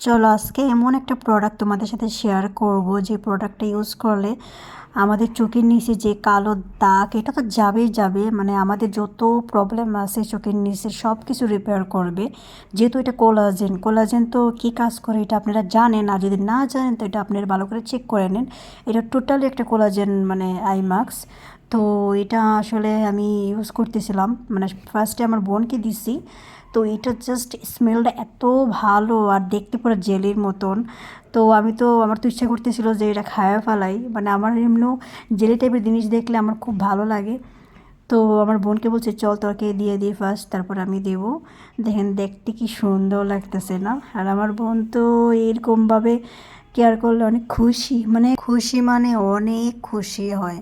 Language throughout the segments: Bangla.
চলো আজকে এমন একটা প্রোডাক্ট তোমাদের সাথে শেয়ার করব যে প্রোডাক্টটা ইউজ করলে আমাদের চোখের নিচে যে কালো দাগ এটা তো যাবেই যাবে, মানে আমাদের যত প্রবলেম আছে চোখের নিচে সব কিছু রিপেয়ার করবে। যেহেতু এটা কোলাজেন, কোলাজেন তো কী কাজ করে এটা আপনারা জানেন, আর যদি না জানেন তো এটা আপনারা ভালো করে চেক করে নেন। এটা টোটালি একটা কোলাজেন মানে আই মাস্ক। তো এটা আসলে আমি ইউজ করতেছিলাম, মানে ফার্স্টে আমার বোনকে দিছি। তো এটা জাস্ট স্মেলটা এত ভালো আর দেখতে পুরো জেলির মতন। তো আমার তো ইচ্ছা করতেছিল যে এটা খায়া ফেলাই, মানে আমার এমনিও জেলি টাইপের জিনিস দেখলে আমার খুব ভালো লাগে। তো আমার বোনকে বলছে চল তোকে দিয়ে দিই ফার্স্ট, তারপর আমি দেবো। দেখেন দেখতে কি সুন্দর লাগতেছে না? আর আমার বোন তো এরকমভাবে কেয়ার করলে অনেক খুশি, মানে খুশি মানে অনেক খুশি হয়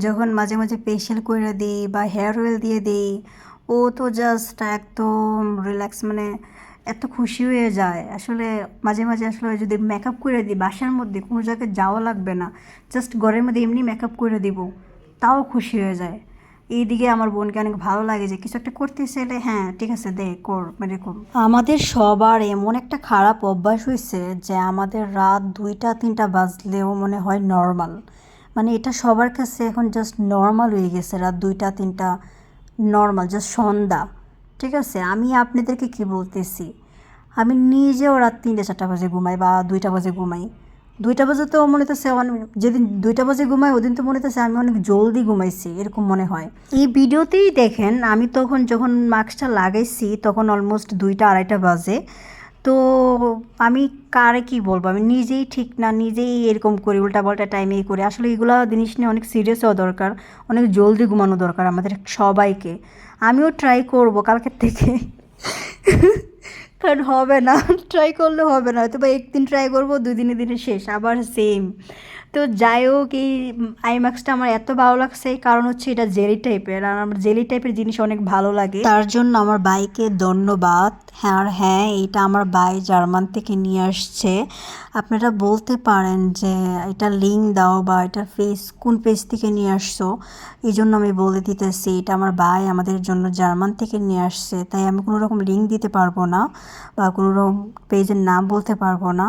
যখন মাঝে মাঝে ফেশিয়াল করে দিই বা হেয়ার অয়েল দিয়ে দিই। ও তো জাস্ট একদম রিল্যাক্স, মানে এত খুশি হয়ে যায় আসলে। মাঝে মাঝে আসলে যদি মেকআপ করে দিই বাসার মধ্যে, কোনো জায়গায় যাওয়া লাগবে না, জাস্ট ঘরের মধ্যে এমনি মেকআপ করে দিব, তাও খুশি হয়ে যায়। এইদিকে আমার বোনকে অনেক ভালো লাগে যে কিছু একটা করতে চাইলে হ্যাঁ ঠিক আছে দে কর, মানে এরকম। আমাদের সবার এমন একটা খারাপ অভ্যাস হয়েছে যে আমাদের রাত 2টা 3টা বাজলেও মনে হয় নর্মাল, মানে এটা সবার কাছে এখন জাস্ট নর্মাল হয়ে গেছে। রাত 2টা 3টা নর্মাল, জাস্ট সন্ধ্যা। ঠিক আছে, আমি আপনাদেরকে কি বলতেছি, আমি নিজেও রাত 3টা 4টা বাজে ঘুমাই বা 2টা বাজে ঘুমাই। 2টা বাজে তো মনে হতেছে অনেক, যেদিন 2টা বাজে ঘুমাই ওদিন তো মনে হতেছে আমি অনেক জলদি ঘুমাইছি, এরকম মনে হয়। এই ভিডিওতেই দেখেন আমি তখন যখন মাস্কটা লাগাইছি তখন অলমোস্ট 2টা 2:30 বাজে। তো আমি কারে কি বলবো, আমি নিজেই ঠিক না, নিজেই এরকম করি উল্টাপাল্টা টাইমেই করি। আসলে এগুলো জিনিস নিয়ে অনেক সিরিয়াস হওয়া দরকার, অনেক জলদি ঘুমানো দরকার আমাদের সবাইকে। আমিও ট্রাই করব কালকের থেকে কারণ হবে না, ট্রাই করলে হবে না, হয়তো বা একদিন ট্রাই করবো, 2 দিনে শেষ আবার সেম। তো যাই হোক, এই আইম্যাক্সটা আমার এত ভালো লাগছে কারণ হচ্ছে এটা জেলি টাইপের, আর আমার জেলি টাইপের জিনিস অনেক ভালো লাগে, তার জন্য আমার বাইকে ধন্যবাদ। হ্যাঁ আর হ্যাঁ, এটা আমার ভাই জার্মান থেকে নিয়ে আসছে। আপনারা বলতে পারেন যে এটা লিঙ্ক দাও বা এটার কোন পেজ থেকে নিয়ে আসছো, এই জন্য আমি বলে দিতেছি এটা আমার ভাই আমাদের জন্য জার্মান থেকে নিয়ে আসছে, তাই আমি কোনো রকম লিঙ্ক দিতে পারবো না বা কোনো রকম পেজের নাম বলতে পারবো না।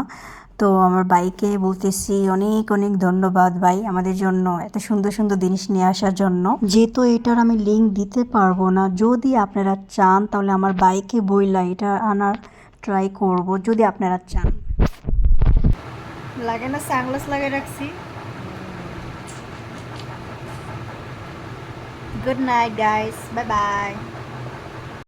তো আমার ভাইকে বলতেছি অনেক অনেক ধন্যবাদ ভাই, আমাদের জন্য এত সুন্দর সুন্দর জিনিস নিয়ে আসার জন্য। যেহেতু এটার আমি লিঙ্ক দিতে পারবো না, যদি আপনারা চান তাহলে আমার ভাইকে বইলা এটা আনার ট্রাই করব, যদি আপনারা চান। লাগে না সানগ্লাস লাগিয়ে রাখছি। Good night guys, bye bye.